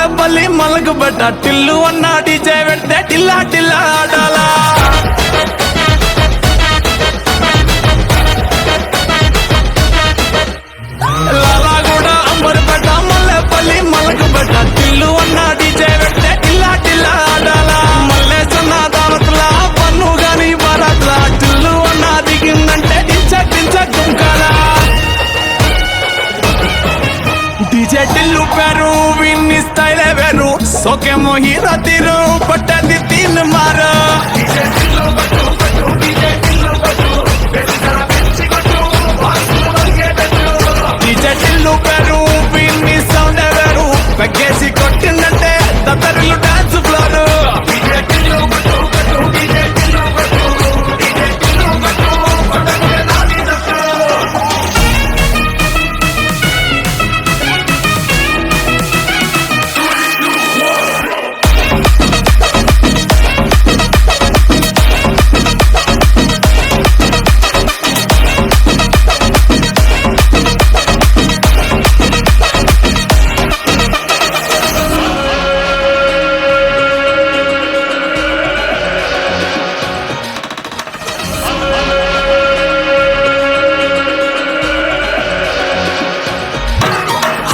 మల్లెపల్లి మలకబడ్డ టిల్లు అన్న డీజే పెడితే టిల్లా టిల్లా ఆడాలా లాలాగూడ అంబర్పేట మల్లెపల్లి మలకబడ్డ టిల్లు అన్న డీజే పెడితే టిల్లా టిల్లా ఆడాలా మల్లేసన్న దావత్ల పన్ను గాని బారాత్ల టిల్లు అన్న దిగిందంటే డించ దుంకాలా డీజే టిల్లు పేరు విన్ని స్టైలే వేరు సోకేమో హీరో తీరు పట్టది తీన్ మారు డీజే టిల్లు పేరు విన్ని సౌండ్ వేరు పెగ్గేసి కొట్టిందంటే తత్తరిల్లు డాన్స్ ఫ్లోరు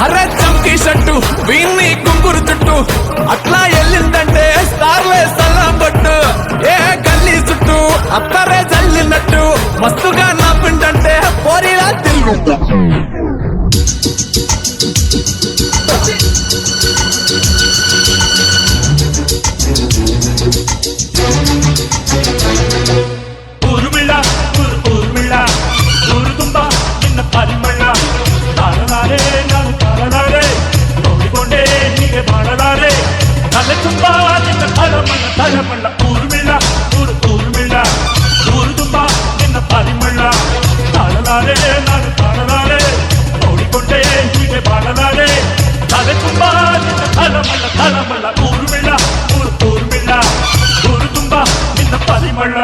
అరే చంకీ షట్టు వీన్ని కుంకురు చుట్టూ అట్లా వెళ్ళిందంటే స్టార్లే సల్లబట్టు ఏ గల్లీ చుట్టూ అత్తరే జల్లినట్టు మస్తుగా నవ్విందంటే పోరిలా తిరుగు తలమల్ల ఊరుమిళ్ళ ఊరుమిళ్ళ ఊరు తుంబ నిన్న పరిమళ్ళ తాళలారే నాడు తాళలారే ఓడికొంటే హీగే పాడలారే తల తుంబ నిన్న తలమల్ల ఊరుమిళ్ళ ఊరుమిళ్ళ ఊరు తుంబ నిన్న పరిమళ్ళ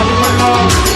పరిమళ